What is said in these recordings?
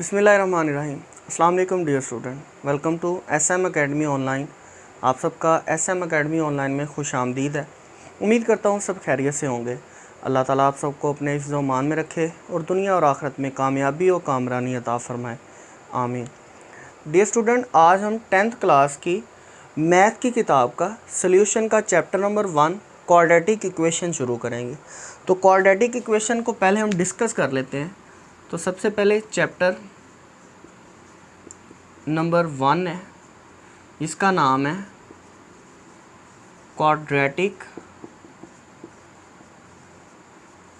बिस्मिल्लाहिर्रहमानिर्रहीम। अस्सलाम वालेकुम dear student, welcome to SM academy online. आप सबका SM अकेडमी ऑनलाइन में खुश आमदीद है। उम्मीद करता हूँ सब खैरियत से होंगे। अल्लाह ताला आप सबको अपने हिफ्ज़ व मान में रखे और दुनिया और आखिरत में कामयाबी और कामरानी अता फ़रमाए, आमीन। डियर स्टूडेंट, आज हम 10th क्लास की मैथ की किताब का सॉल्यूशन का चैप्टर नंबर 1 क्वाड्रेटिक इक्वेशन शुरू करेंगे। तो क्वाड्रेटिक इक्वेशन को पहले हम डिस्कस कर लेते हैं। तो सबसे पहले चैप्टर नंबर 1 है, इसका नाम है क्वाड्रेटिक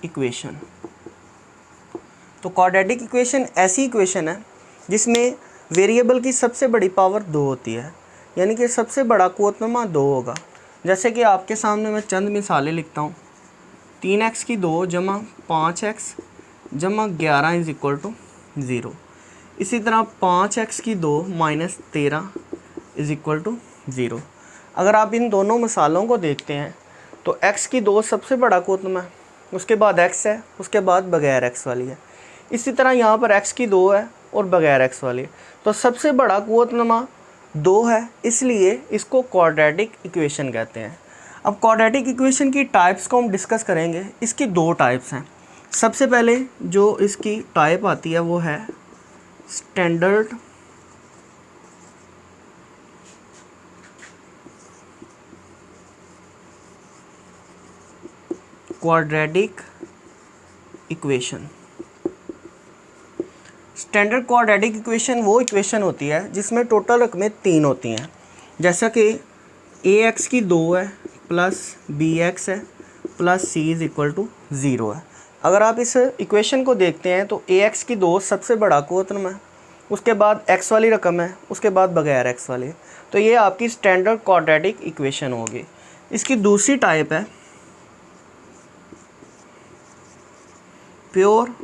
इक्वेशन। तो क्वाड्रेटिक इक्वेशन ऐसी इक्वेशन है जिसमें वेरिएबल की सबसे बड़ी पावर 2 होती है, यानी कि सबसे बड़ा क़ुव्वतनुमा 2 होगा। जैसे कि आपके सामने मैं चंद मिसालें लिखता हूँ। 3x की 2 जमा 5x जमा 11 इज़ इक्वल टू 0। इसी तरह 5x की 2 माइनस 13 इज़ इक्वल टू 0। अगर आप इन दोनों मिसालों को देखते हैं तो x की 2 सबसे बड़ा क़ुव्वतनुमा है, उसके बाद x है, उसके बाद बग़ैर x वाली है। इसी तरह यहाँ पर x की 2 है और बग़ैर x वाली है। तो सबसे बड़ा क़ुव्वतनुमा 2 है, इसलिए इसको क्वाड्रेटिक इक्वेशन कहते हैं। अब क्वाड्रेटिक इक्वेशन की टाइप्स को हम डिस्कस करेंगे। इसकी 2 टाइप्स हैं। सबसे पहले जो इसकी टाइप आती है वो है standard quadratic equation. Standard quadratic equation वो इक्वेशन होती है जिसमें टोटल रकमें 3 होती हैं। जैसा कि ax की 2 है प्लस bx है plus c is equal to 0 है। अगर आप इस इक्वेशन को देखते हैं तो ax की 2 सबसे बड़ा क़ुव्वतनुमा है, उसके बाद x वाली रकम है, उसके बाद बग़ैर x वाली। तो ये आपकी स्टैंडर्ड क्वाड्रेटिक इक्वेशन होगी। इसकी दूसरी टाइप है प्योर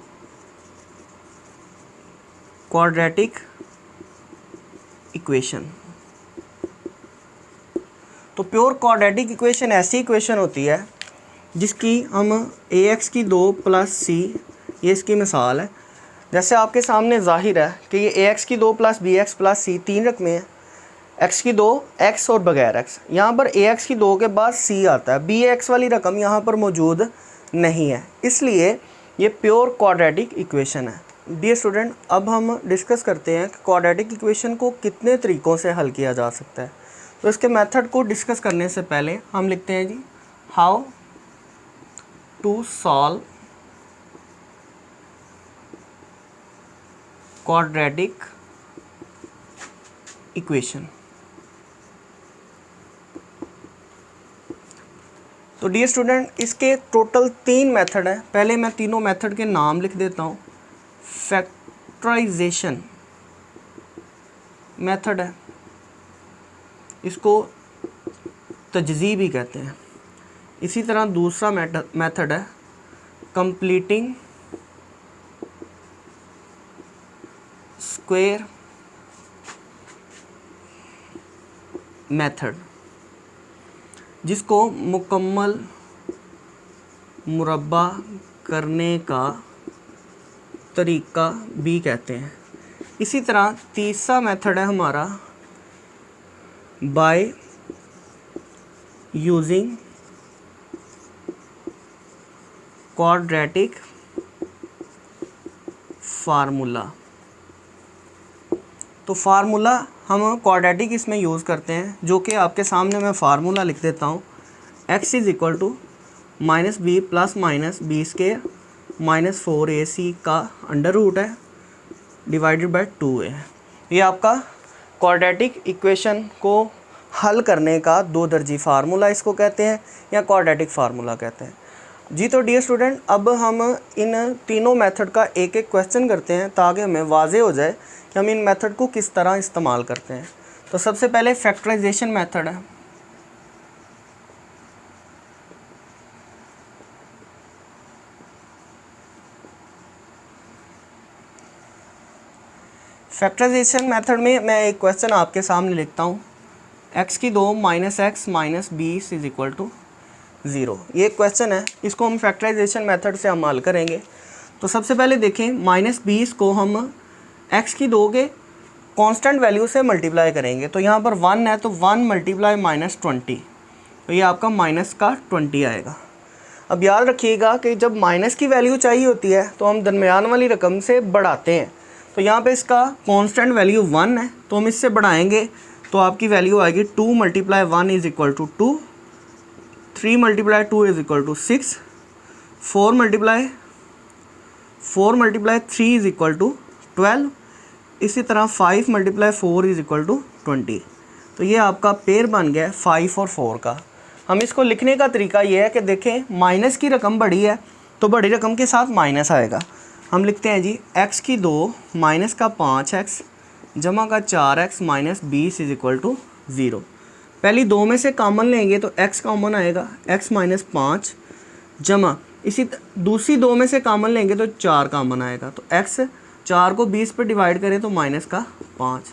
क्वाड्रेटिक इक्वेशन। तो प्योर क्वाड्रेटिक इक्वेशन ऐसी इक्वेशन होती है जिसकी हम ax की 2 प्लस c, ये इसकी मिसाल है। जैसे आपके सामने ज़ाहिर है कि ये ax की 2 प्लस bx प्लस c 3 रकमें हैं। x की 2 x और बग़ैर x। यहाँ पर ax की 2 के बाद c आता है, bx वाली रकम यहाँ पर मौजूद नहीं है, इसलिए ये प्योर क्वाड्रेटिक इक्वेशन है। डियर स्टूडेंट, अब हम डिस्कस करते हैं कि क्वाड्रेटिक इक्वेशन को कितने तरीक़ों से हल किया जा सकता है। तो इसके मेथड को डिस्कस करने से पहले हम लिखते हैं जी, how to solve quadratic equation. तो डियर स्टूडेंट, इसके टोटल 3 मेथड हैं। पहले मैं तीनों मेथड के नाम लिख देता हूँ। फैक्टराइजेशन मेथड है, इसको तजज़ी भी कहते हैं। इसी तरह दूसरा मेथड है कंप्लीटिंग स्क्वायर मेथड, जिसको मुकम्मल मुरब्बा करने का तरीका भी कहते हैं। इसी तरह तीसरा मेथड है हमारा बाय यूजिंग क्वाड्रेटिक फार्मूला। तो फार्मूला हम क्वाड्रेटिक इसमें यूज़ करते हैं, जो कि आपके सामने मैं फार्मूला लिख देता हूँ। x is equal to minus B plus minus B square minus 4ac का अंडर रूट है डिवाइडेड बाय 2a। ये आपका क्वाड्रेटिक इक्वेशन को हल करने का 2 दर्जी फार्मूला इसको कहते हैं, या क्वाड्रेटिक फार्मूला कहते हैं जी। तो डियर स्टूडेंट, अब हम इन तीनों मेथड का एक एक क्वेश्चन करते हैं ताकि हमें वाज़े हो जाए कि हम इन मेथड को किस तरह इस्तेमाल करते हैं। तो सबसे पहले फैक्टराइजेशन मेथड है। फैक्टराइजेशन मेथड में मैं एक क्वेश्चन आपके सामने लिखता हूँ। x की 2 minus X minus 20 is equal to 0। ये क्वेश्चन है, इसको हम फैक्टराइजेशन मेथड से हम हल करेंगे। तो सबसे पहले देखें, -20 को हम x की 2 के कांस्टेंट वैल्यू से मल्टीप्लाई करेंगे। तो यहाँ पर 1 है तो 1 मल्टीप्लाई माइनस 20, तो ये आपका माइनस का 20 आएगा। अब याद रखिएगा कि जब माइनस की वैल्यू चाहिए होती है तो हम दरमियान वाली रकम से बढ़ाते हैं। तो यहाँ पे इसका कांस्टेंट वैल्यू 1 है तो हम इससे बढ़ाएंगे तो आपकी वैल्यू आएगी 2 multiply 1 is equal to 2, 3 multiply 2 is equal to 6, 4 multiply 3 is equal to 12, इसी तरह 5 मल्टीप्लाई 4 इज़ इक्वल टू 20। तो ये आपका पेयर बन गया 5 और 4 का। हम इसको लिखने का तरीका ये है कि देखें माइनस की रकम बड़ी है तो बड़ी रकम के साथ माइनस आएगा। हम लिखते हैं जी x की 2 माइनस का 5x जमा का 4x minus 20 is equal to 0। पहली 2 में से कॉमन लेंगे तो x कॉमन आएगा, x माइनस 5 जमा इसी दूसरी 2 में से कॉमन लेंगे तो 4 कॉमन आएगा। तो x 4 को 20 पर डिवाइड करें तो माइनस का 5।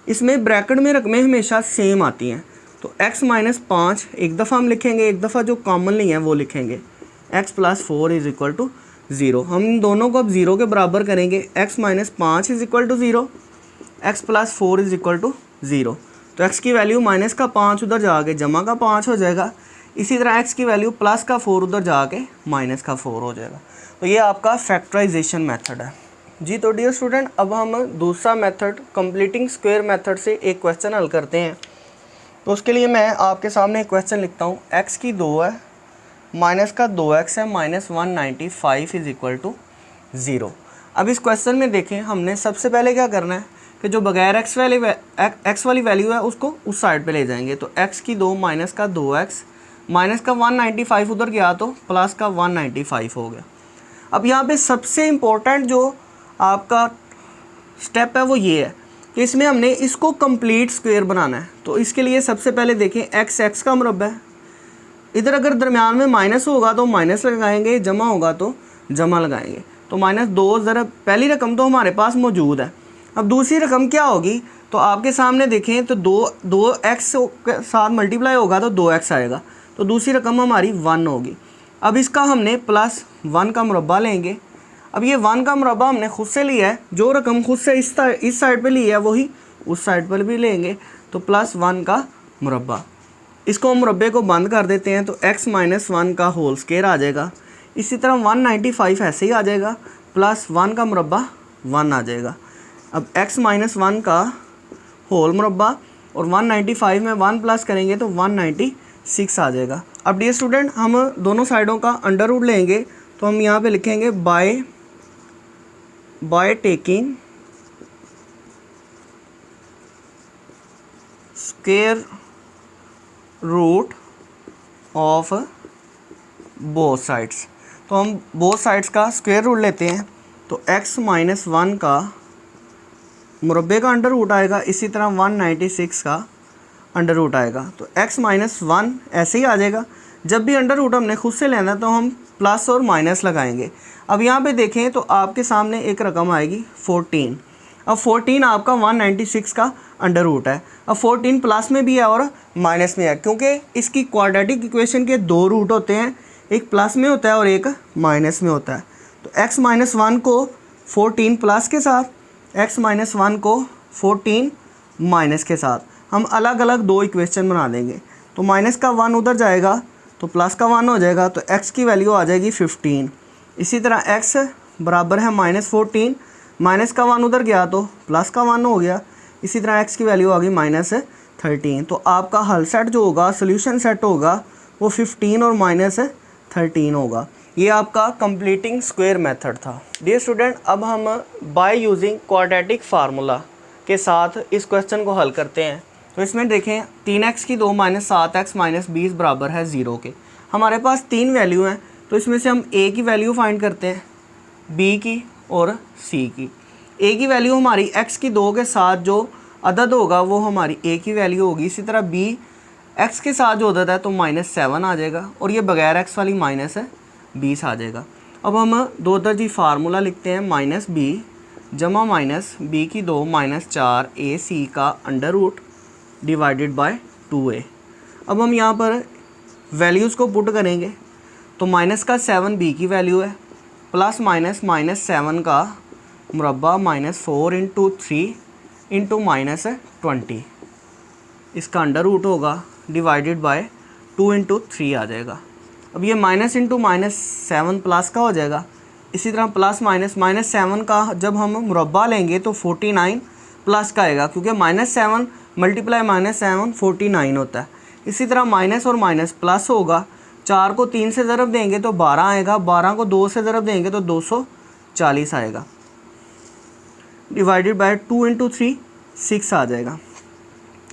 इसमें ब्रैकेट में रकमें हमेशा सेम आती हैं तो x माइनस 5 एक दफ़ा हम लिखेंगे, एक दफ़ा जो कॉमन नहीं है वो लिखेंगे। x plus 4 is equal to 0। हम इन दोनों को अब 0 के बराबर करेंगे। x minus 5 is equal to 0, x plus 4 is equal to 0। तो x की वैल्यू माइनस का 5 उधर जाके जमा का 5 हो जाएगा। इसी तरह x की वैल्यू प्लस का 4 उधर जाके माइनस का 4 हो जाएगा। तो ये आपका फैक्टराइजेशन मेथड है जी। तो डियर स्टूडेंट, अब हम दूसरा मेथड कंप्लीटिंग स्क्वायर मेथड से एक क्वेश्चन हल करते हैं। तो उसके लिए मैं आपके सामने एक क्वेश्चन लिखता हूँ। x की 2 है, माइनस का 2x है, माइनस 195 इज़ इक्वल टू 0। अब इस क्वेश्चन में देखें, हमने सबसे पहले क्या करना है कि जो बगैर x वाली वैल्यू है उसको उस साइड पे ले जाएंगे। तो x की 2 माइनस का 2x माइनस का 195 उधर गया तो प्लस का 195 हो गया। अब यहाँ पे सबसे इम्पोर्टेंट जो आपका स्टेप है वो ये है कि इसमें हमने इसको कंप्लीट स्क्वायर बनाना है। तो इसके लिए सबसे पहले देखें x का मुरब्बा है, इधर अगर दरमियान में माइनस होगा तो माइनस लगाएंगे, जमा होगा तो जमा लगाएंगे। तो माइनस 2 ज़रा पहली रकम तो हमारे पास मौजूद है। अब दूसरी रकम क्या होगी तो आपके सामने देखें तो 2x के साथ मल्टीप्लाई होगा तो 2x आएगा, तो दूसरी रकम हमारी 1 होगी। अब इसका हमने प्लस 1 का मुरब्बा लेंगे। अब ये 1 का मुरब्बा हमने खुद से लिया है, जो रकम खुद से इस साइड पे ली है वही उस साइड पर भी लेंगे। तो प्लस 1 का मुरब्बा, इसको हम मुरब्बे को बंद कर देते हैं तो x माइनस 1 का होल स्क्वायर आ जाएगा। इसी तरह 195 ऐसे ही आ जाएगा, प्लस 1 का मुरब्बा 1 आ जाएगा। अब x माइनस 1 का होल मुरब्बा और 195 में 1 प्लस करेंगे तो 196 आ जाएगा। अब डियर स्टूडेंट, हम दोनों साइडों का अंडर रूट लेंगे तो हम यहाँ पे लिखेंगे by taking square root of both sides. तो हम बोथ साइड्स का स्क्वायर रूट लेते हैं तो x माइनस 1 का मुरब्बे का अंडर रूट आएगा, इसी तरह 196 का अंडर रूट आएगा। तो x माइनस 1 ऐसे ही आ जाएगा। जब भी अंडर रूट हमने खुद से लेना तो हम प्लस और माइनस लगाएंगे। अब यहाँ पे देखें तो आपके सामने एक रकम आएगी 14। अब 14 आपका 196 का अंडर रूट है। अब 14 प्लस में भी है और माइनस में है, क्योंकि इसकी क्वाड्रेटिक इक्वेशन के 2 रूट होते हैं, एक प्लस में होता है और एक माइनस में होता है। तो x माइनस 1 को 14 प्लस के साथ, x माइनस 1 को 14 माइनस के साथ हम अलग अलग 2 इक्वेशन बना देंगे। तो माइनस का 1 उधर जाएगा तो प्लस का 1 हो जाएगा, तो x की वैल्यू आ जाएगी 15। इसी तरह x बराबर है माइनस 14, माइनस का 1 उधर गया तो प्लस का 1 हो गया। इसी तरह x की वैल्यू आ गई माइनस 13। तो आपका हल सेट जो होगा, सोल्यूशन सेट होगा, वो 15 और माइनस 13 होगा। ये आपका कंप्लीटिंग स्क्वायर मेथड था। डियर स्टूडेंट, अब हम बाय यूजिंग क्वाड्रेटिक फार्मूला के साथ इस क्वेश्चन को हल करते हैं। तो इसमें देखें 3x की 2 माइनस 7x माइनस 20 बराबर है 0 के। हमारे पास 3 वैल्यू हैं, तो इसमें से हम a की वैल्यू फाइंड करते हैं, b की और c की। a की वैल्यू हमारी x की 2 के साथ जो अदद होगा वो हमारी a की वैल्यू होगी। इसी तरह b x के साथ जो अदद है तो माइनस 7 आ जाएगा, और ये बगैर x वाली माइनस 20 आ जाएगा। अब हम दो दर्जी फार्मूला लिखते हैं, माइनस b जमा माइनस b की 2 माइनस 4ac का under root divided by 2a। अब हम यहाँ पर वैल्यूज़ को पुट करेंगे तो माइनस का 7 b की वैल्यू है, प्लस माइनस माइनस 7 का मुरब्बा -4 इंटू 3 इंटू -20, इसका अंडर रूट होगा डिवाइडेड बाय 2 इंटू 3 आ जाएगा। अब ये माइनस इंटू -7 प्लस का हो जाएगा। इसी तरह प्लस -7 का जब हम मुरब्बा लेंगे तो 49 प्लस का आएगा, क्योंकि -7 मल्टीप्लाई -7 49 होता है। इसी तरह माइनस और माइनस प्लस होगा। 4 को 3 से ज़रब देंगे तो 12 आएगा, 12 को 2 से ज़रब देंगे तो 240 आएगा, डिवाइडेड बाय 2 इंटू 3 6 आ जाएगा।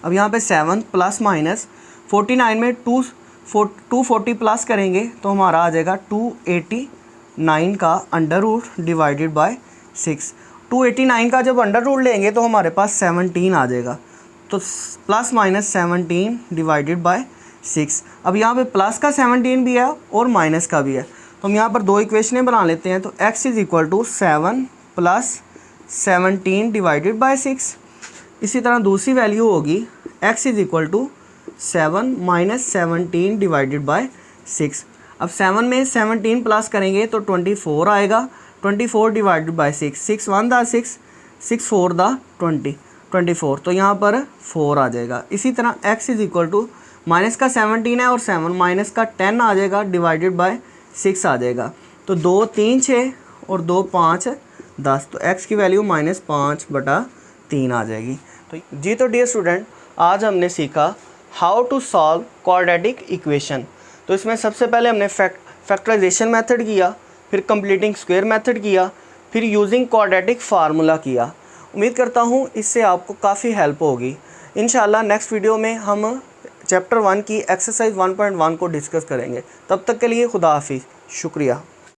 अब यहाँ पे 7 प्लस माइनस 49 में 240 प्लस करेंगे तो हमारा आ जाएगा 289 का अंडर रूट डिवाइडेड बाय 6। 289 का जब अंडर रूट लेंगे तो हमारे पास 17 आ जाएगा, तो प्लस माइनस 17 डिवाइडेड बाय 6। अब यहाँ पे प्लस का 17 भी है और माइनस का भी है, तो हम यहाँ पर दो इक्वेशनें बना लेते हैं। तो x is equal to 7 plus 17 divided by 6। इसी तरह दूसरी वैल्यू होगी x is equal to 7 minus 17 divided by 6। अब 7 में 17 प्लस करेंगे तो 24 आएगा, 24 डिवाइडेड बाय 6, 6 1 दा 6, 6 4 दा 24, तो यहाँ पर 4 आ जाएगा। इसी तरह x is equal to minus का 17 है और 7 माइनस का 10 आ जाएगा, डिवाइडेड बाय 6 आ जाएगा। तो 2 3 6 और 2 5 10, तो x की वैल्यू -5/3 आ जाएगी। तो डियर स्टूडेंट, आज हमने सीखा how to solve quadratic equation. तो इसमें सबसे पहले हमने फैक्टराइजेशन मेथड किया, फिर कंप्लीटिंग स्क्वायर मेथड किया, फिर यूजिंग क्वाड्रेटिक फार्मूला किया। उम्मीद करता हूँ इससे आपको काफ़ी हेल्प होगी। इंशाल्लाह नेक्स्ट वीडियो में हम चैप्टर 1 की एक्सरसाइज 1.1 को डिस्कस करेंगे। तब तक के लिए खुदा हाफिज़, शुक्रिया।